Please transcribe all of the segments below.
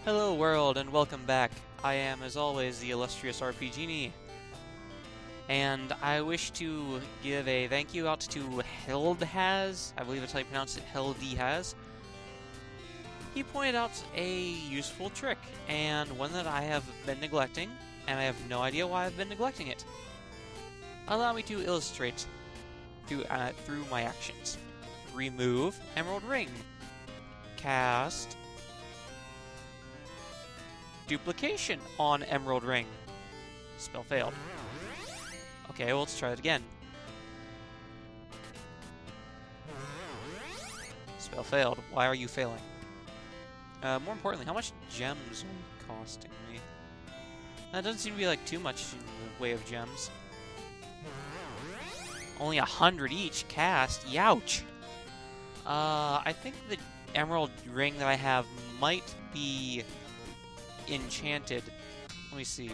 Hello world and welcome back. I am, as always, the illustrious RPG Genie. And I wish to give a thank you out to Heldhaz, I believe that's how you pronounce it, Heldhaz. He pointed out a useful trick, and one that I have been neglecting, and I have no idea why I've been neglecting it. Allow me to illustrate through my actions. Remove Emerald Ring. Cast Duplication on Emerald Ring. Spell failed. Okay, well, let's try it again. Spell failed. Why are you failing? More importantly, how much gems are you costing me? That doesn't seem to be like too much in the way of gems. Only 100 each cast. Youch! I think the Emerald Ring that I have might be enchanted. Let me see.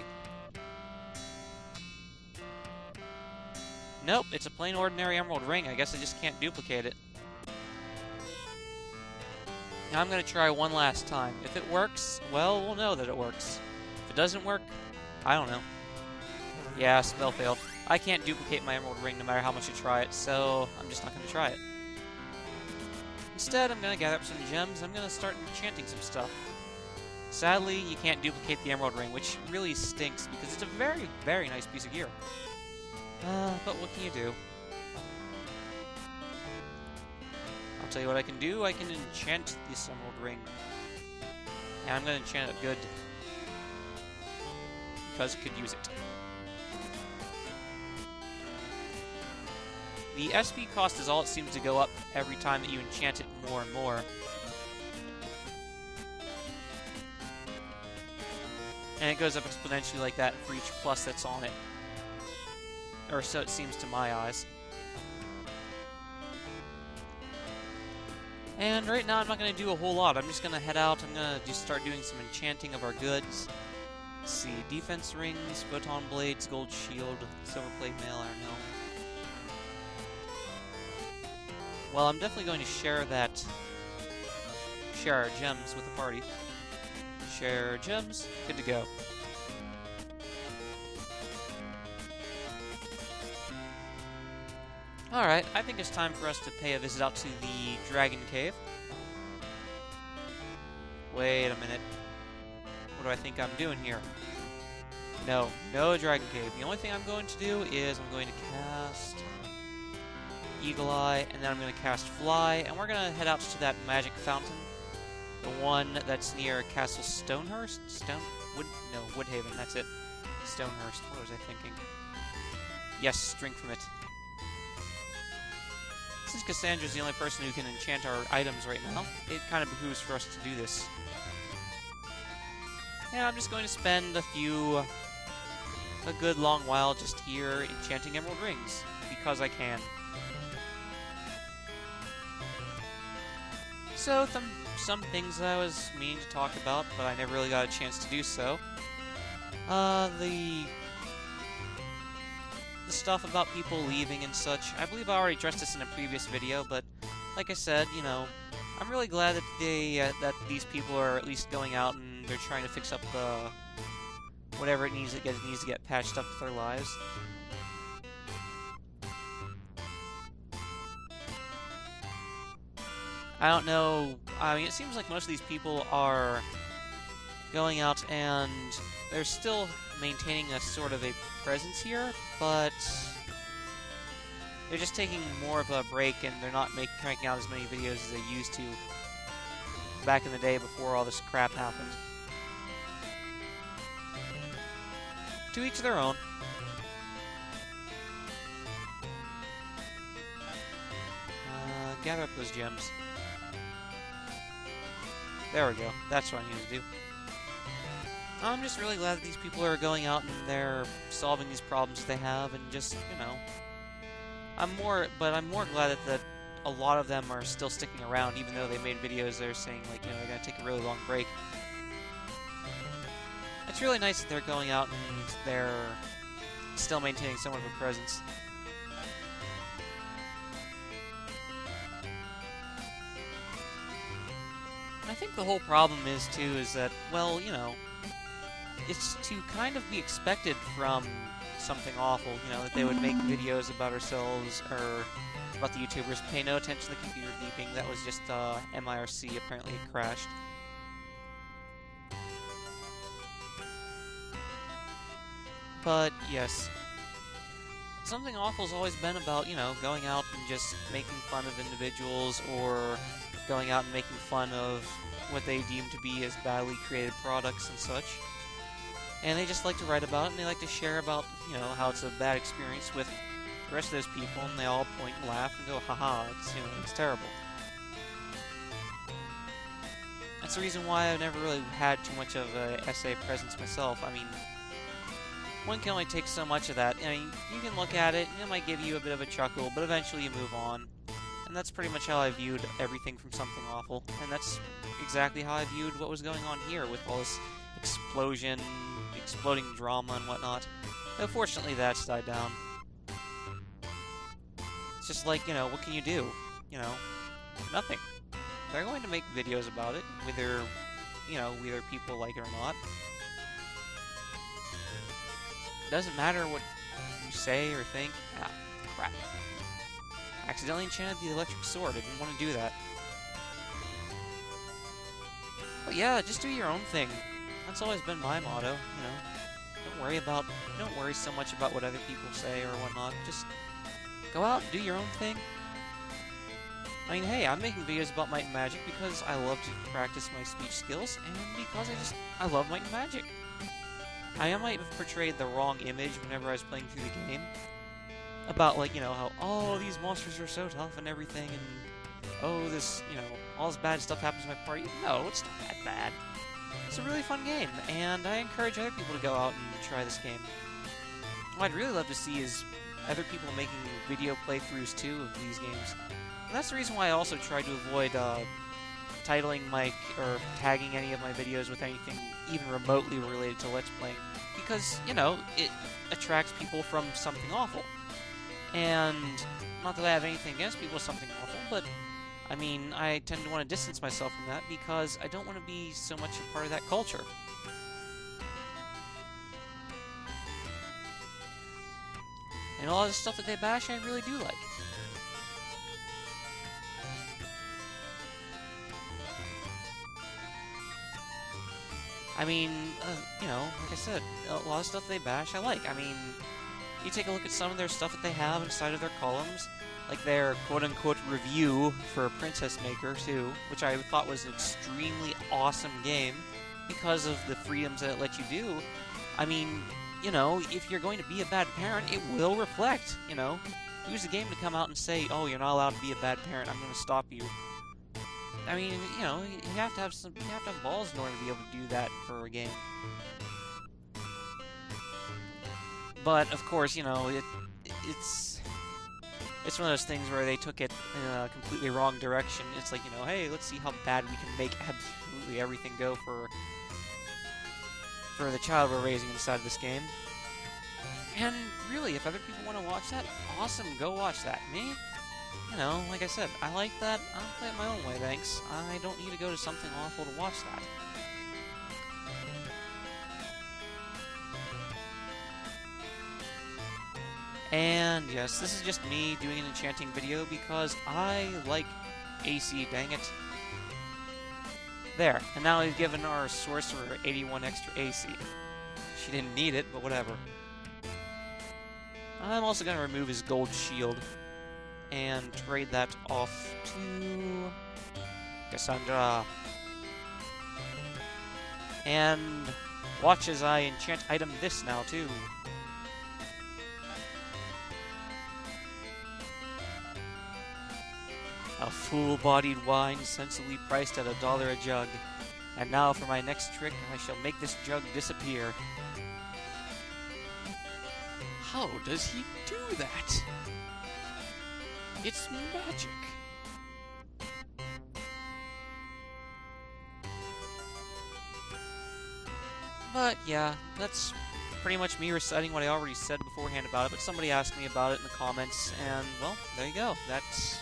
Nope, it's a plain ordinary Emerald Ring. I guess I just can't duplicate it. Now I'm gonna try one last time. If it works, well, we'll know that it works. If it doesn't work, I don't know. Yeah, spell failed. I can't duplicate my Emerald Ring no matter how much I try it, so I'm just not gonna try it. Instead, I'm gonna gather up some gems. I'm gonna start enchanting some stuff. Sadly, you can't duplicate the Emerald Ring, which really stinks because it's a very, very nice piece of gear. But what can you do? I'll tell you what I can do. I can enchant this Emerald Ring. And I'm going to enchant it good. Because I could use it. The SP cost is all it seems to go up every time that you enchant it more and more. And it goes up exponentially like that for each plus that's on it. Or so it seems to my eyes. And right now I'm not going to do a whole lot. I'm just going to head out. I'm going to just start doing some enchanting of our goods. Let's see. Defense rings, photon blades, gold shield, silver plate mail, iron helm. Well, I'm definitely going to share our gems with the party. Share gems. Good to go. Alright, I think it's time for us to pay a visit out to the Dragon Cave. Wait a minute. What do I think I'm doing here? No, no Dragon Cave. The only thing I'm going to do is I'm going to cast Eagle Eye, and then I'm going to cast Fly, and we're going to head out to that magic fountain. The one that's near Castle Stonehurst? Woodhaven, that's it. Stonehurst, what was I thinking? Yes, drink from it. Since Cassandra's the only person who can enchant our items right now, it kind of behooves for us to do this. Yeah, I'm just going to spend a good long while just here enchanting Emerald Rings, because I can. So, some things that I was meaning to talk about, but I never really got a chance to do so. The stuff about people leaving and such. I believe I already addressed this in a previous video, but like I said, you know, I'm really glad that that these people are at least going out and they're trying to fix up whatever it needs to get patched up with their lives. I don't know. I mean, it seems like most of these people are going out and they're still maintaining a sort of a presence here, but they're just taking more of a break and they're not cranking out as many videos as they used to back in the day before all this crap happened. To each their own. Gather up those gems. There we go. That's what I need to do. I'm just really glad that these people are going out and they're solving these problems that they have, and just, you know, I'm more glad that a lot of them are still sticking around, even though they made videos that are saying, like, you know, they're going to take a really long break. It's really nice that they're going out and they're still maintaining somewhat of a presence. I think the whole problem is, too, is that, well, you know, it's to kind of be expected from Something Awful, you know, that they would make videos about ourselves, or about the YouTubers. Pay no attention to the computer beeping. That was just, MIRC. Apparently it crashed. But, yes. Something Awful's always been about, you know, going out and just making fun of individuals, or going out and making fun of what they deem to be as badly created products and such. And they just like to write about it, and they like to share about, you know, how it's a bad experience with the rest of those people, and they all point and laugh and go, haha, it's, you know, it's terrible. That's the reason why I've never really had too much of an essay presence myself. I mean, one can only take so much of that. I mean, you can look at it, and it might give you a bit of a chuckle, but eventually you move on. And that's pretty much how I viewed everything from Something Awful. And that's exactly how I viewed what was going on here with all this exploding drama and whatnot. Though fortunately that's died down. It's just like, you know, what can you do? You know, nothing. They're going to make videos about it, whether, you know, whether people like it or not. Doesn't matter what you say or think. Ah, crap. Accidentally enchanted the electric sword. I didn't want to do that. But yeah, just do your own thing. That's always been my motto, you know. Don't worry so much about what other people say or whatnot. Just go out and do your own thing. I mean, hey, I'm making videos about Might and Magic because I love to practice my speech skills, and because I love Might and Magic. I might have portrayed the wrong image whenever I was playing through the game. About, like, you know, how, oh, these monsters are so tough and everything, and, oh, this, you know, all this bad stuff happens to my party. No, it's not that bad. It's a really fun game, and I encourage other people to go out and try this game. What I'd really love to see is other people making video playthroughs, too, of these games. And that's the reason why I also try to avoid, titling or tagging any of my videos with anything even remotely related to Let's Playing, because, you know, it attracts people from Something Awful. And, not that I have anything against people with Something Awful, but, I mean, I tend to want to distance myself from that because I don't want to be so much a part of that culture. And a lot of the stuff that they bash, I really do like. I mean, you know, like I said, a lot of stuff they bash I like. I mean, you take a look at some of their stuff that they have inside of their columns, like their quote-unquote review for Princess Maker 2, which I thought was an extremely awesome game because of the freedoms that it lets you do. I mean, you know, if you're going to be a bad parent, it will reflect, you know. Use the game to come out and say, oh, you're not allowed to be a bad parent, I'm going to stop you. I mean, you know, you have to have balls in order to be able to do that for a game. But of course, you know, it's one of those things where they took it in a completely wrong direction. It's like, you know, hey, let's see how bad we can make absolutely everything go for the child we're raising inside of this game. And really, if other people want to watch that, awesome, go watch that. Me? You know, like I said, I like that. I'll play it my own way, thanks. I don't need to go to Something Awful to watch that. And yes, this is just me doing an enchanting video because I like AC, dang it. There, and now we've given our sorcerer 81 extra AC. She didn't need it, but whatever. I'm also going to remove his gold shield and trade that off to Cassandra. And watch as I enchant item this now, too. A full-bodied wine sensibly priced at $1 a jug. And now for my next trick, I shall make this jug disappear. How does he do that? It's magic. But yeah, that's pretty much me reciting what I already said beforehand about it, but somebody asked me about it in the comments, and well, there you go. That's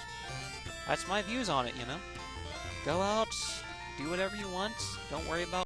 my views on it, you know? Go out, do whatever you want. Don't worry about